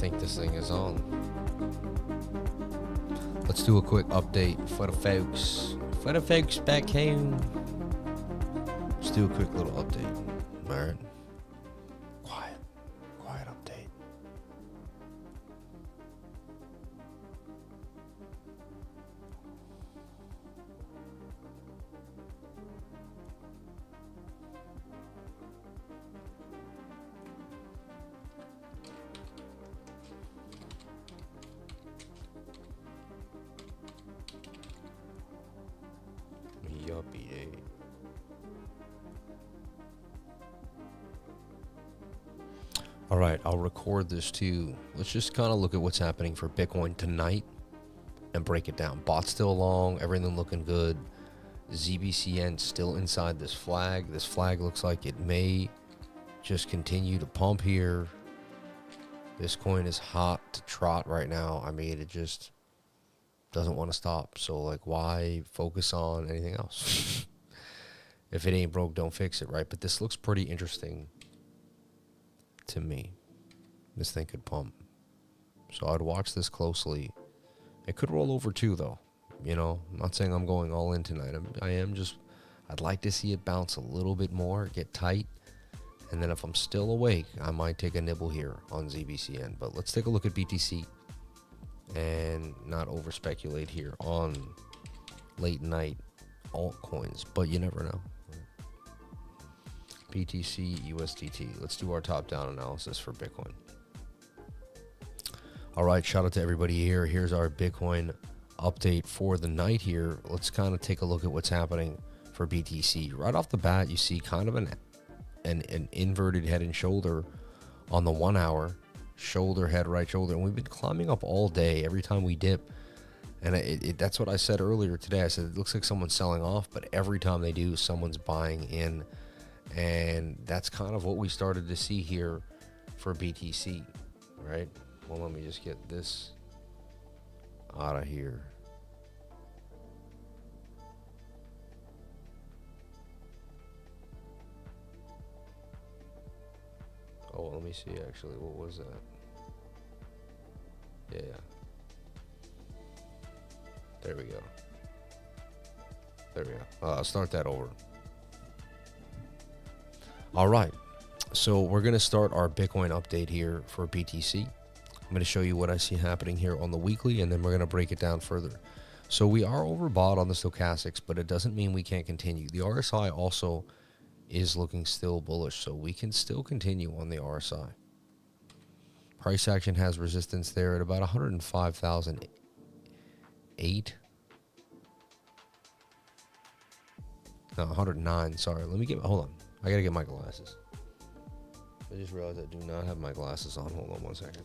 think this thing is on. Let's do a quick update for the folks. For the folks back home. Let's do a quick little update. Alright. Quiet update. Yuppie, dude. All right, I'll record this too. Let's just kind of look at what's happening for Bitcoin tonight and break it down. Bot still long, everything looking good. ZBCN still inside this flag. This flag looks like it may just continue to pump here. This coin is hot to trot right now. I mean, it just doesn't want to stop. So, like, why focus on anything else? If it ain't broke, don't fix it, right? But this looks pretty interesting to me. This thing could pump. So I'd watch this closely. It could roll over too, though. You know, I'm not saying I'm going all in tonight. I'd like to see it bounce a little bit more, get tight. And then if I'm still awake, I might take a nibble here on ZBCN. But let's take a look at BTC and not over speculate here on late night altcoins. But you never know. BTC, USDT. Let's do our top-down analysis for Bitcoin. All right, shout out to everybody here. Here's our Bitcoin update for the night here. Let's kind of take a look at what's happening for BTC. Right off the bat, you see kind of an inverted head and shoulder on the 1 hour. Shoulder, head, right shoulder. And we've been climbing up all day every time we dip. And that's what I said earlier today. I said it looks like someone's selling off, but every time they do, someone's buying in. And that's kind of what we started to see here for BTC, right? Well, let me just get this out of here. Oh, let me see, actually. What was that? Yeah. There we go. There we go. I'll start that over. All right, so we're going to start our Bitcoin update here for BTC. I'm going to show you what I see happening here on the weekly, and then we're going to break it down further. So we are overbought on the stochastics, but it doesn't mean we can't continue. The RSI also is looking still bullish, so we can still continue on the RSI. Price action has resistance there at about 105,008. No, 109, sorry. Hold on. I gotta get my glasses. I just realized I do not have my glasses on. Hold on 1 second.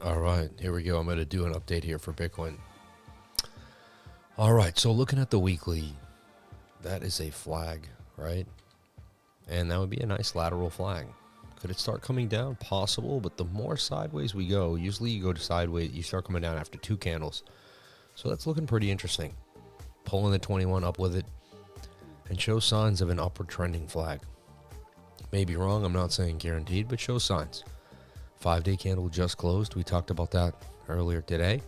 All right, here we go. I'm going to do an update here for Bitcoin. All right, so looking at the weekly, that is a flag, right? And that would be a nice lateral flag. Could it start coming down? Possible, but the more sideways we go, usually you go to sideways, you start coming down after 2 candles. So that's looking pretty interesting. Pulling the 21 up with it and shows signs of an upward trending flag. May be wrong, I'm not saying guaranteed, but shows signs. 5-day candle just closed. We talked about that earlier today.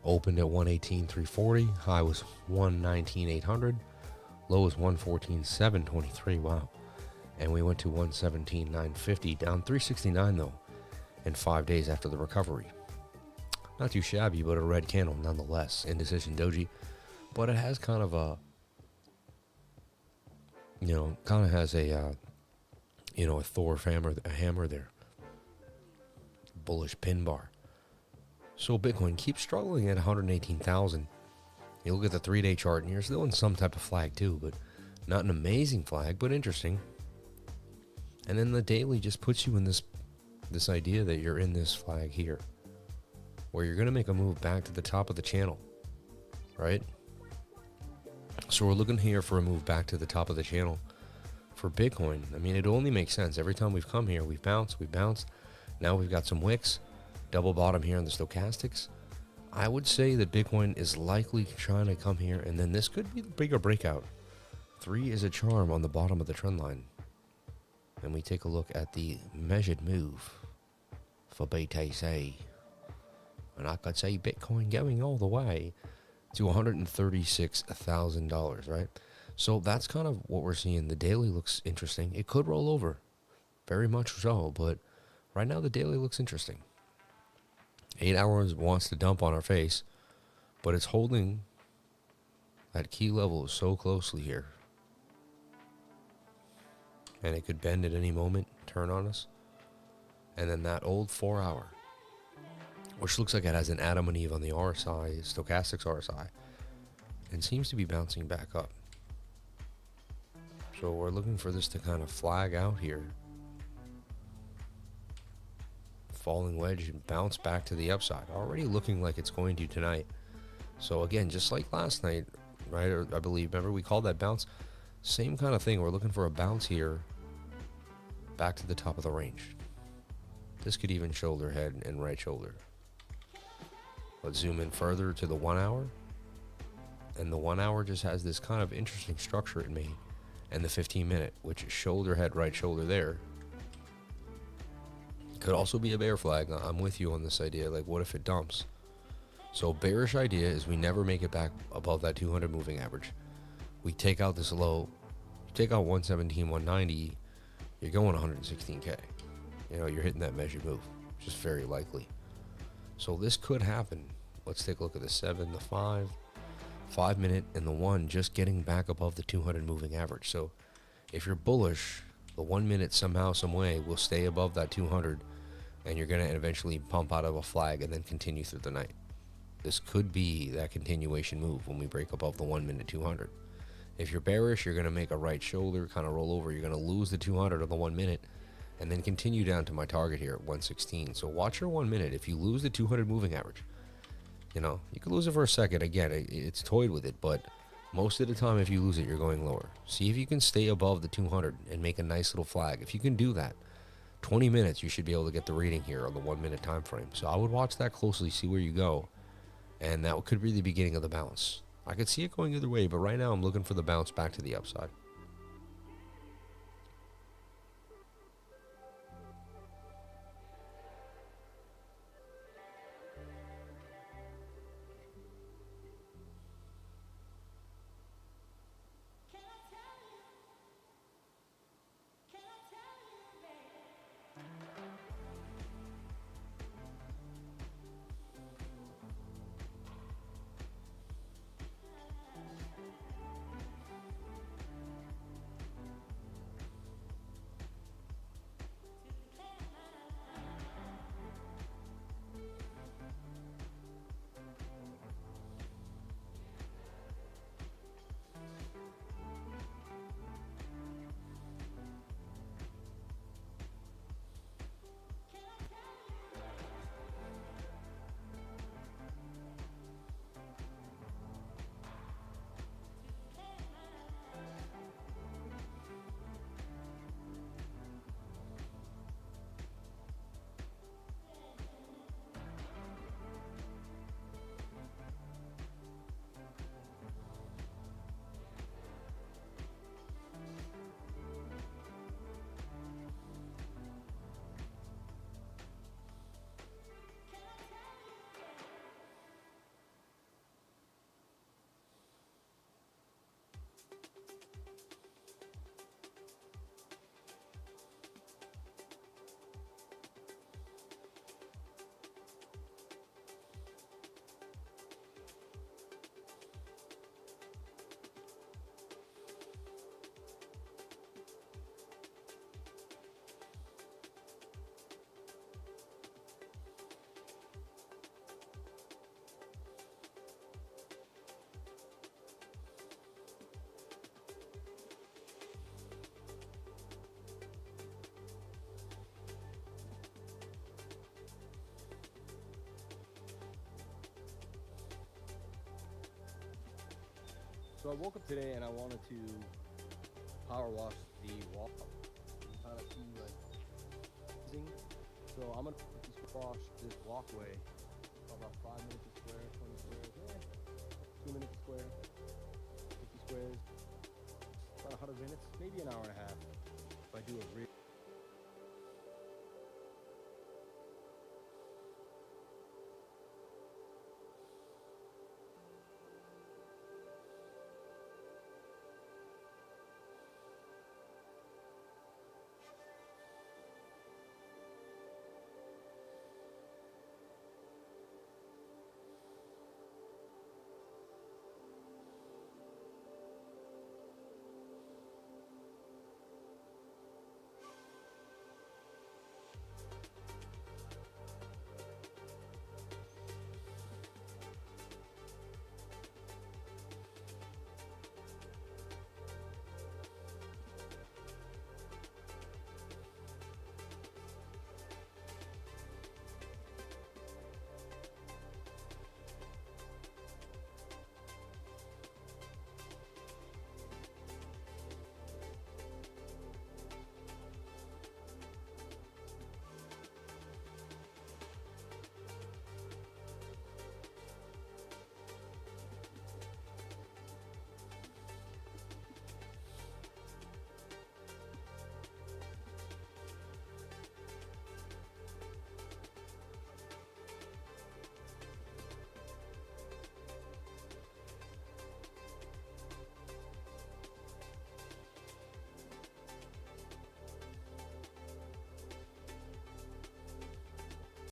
Opened at 118,340. High was 119,800. Low was 114,723. Wow. And we went to 117,950. Down 369 though in 5 days after the recovery. Not too shabby, but a red candle nonetheless. Indecision doji. But it has kind of a, kind of has a, a Thor hammer there. Bullish pin bar. So Bitcoin keeps struggling at 118,000. You look at the 3-day chart and you're still in some type of flag too, but not an amazing flag, but interesting. And then the daily just puts you in this idea that you're in this flag here, where you're going to make a move back to the top of the channel, right? So we're looking here for a move back to the top of the channel for Bitcoin. I mean, it only makes sense. Every time we've come here, we've bounced. Now we've got some wicks, double bottom here in the stochastics. I would say that Bitcoin is likely trying to come here, and then this could be the bigger breakout. 3 is a charm on the bottom of the trend line. And we take a look at the measured move for BTC. And I could say Bitcoin going all the way to $136,000, right? So that's kind of what we're seeing. The daily looks interesting. It could roll over, very much so, but right now the daily looks interesting. 8 hours wants to dump on our face, but it's holding that key level so closely here. And it could bend at any moment, turn on us. And then that old 4 hour, which looks like it has an Adam and Eve on the RSI, stochastics RSI, and seems to be bouncing back up. So we're looking for this to kind of flag out here. Falling wedge and bounce back to the upside. Already looking like it's going to tonight. So again, just like last night, right? Or I believe, remember we called that bounce? Same kind of thing. We're looking for a bounce here back to the top of the range. This could even shoulder head and right shoulder. Let's zoom in further to the 1 hour. And the 1 hour just has this kind of interesting structure it made. And the 15-minute, which is shoulder head, right shoulder there. Could also be a bear flag. I'm with you on this idea. Like, what if it dumps? So bearish idea is we never make it back above that 200 moving average. We take out this low, take out 117, 190, you're going 116K. You're hitting that measured move, which is very likely. So this could happen. Let's take a look at the 7, the 5 minute, and the 1 just getting back above the 200 moving average. So if you're bullish, the 1 minute somehow, some way will stay above that 200, and you're going to eventually pump out of a flag and then continue through the night. This could be that continuation move when we break above the 1 minute 200. If you're bearish, you're going to make a right shoulder, kind of roll over. You're going to lose the 200 on the 1 minute and then continue down to my target here at 116. So watch your 1 minute. If you lose the 200 moving average, you could lose it for a second. Again, it's toyed with it, but most of the time if you lose it, you're going lower. See if you can stay above the 200 and make a nice little flag. If you can do that, 20 minutes, you should be able to get the reading here on the 1 minute time frame. So I would watch that closely, see where you go, and that could be the beginning of the bounce. I could see it going either way, but right now I'm looking for the bounce back to the upside. So I woke up today and I wanted to power wash the wall and kind of see like, so I'm gonna wash this walkway about 5 minutes a square, 20 squares, 2 minutes a square, 50 squares, about 100 minutes, maybe an hour and a half. If I do a real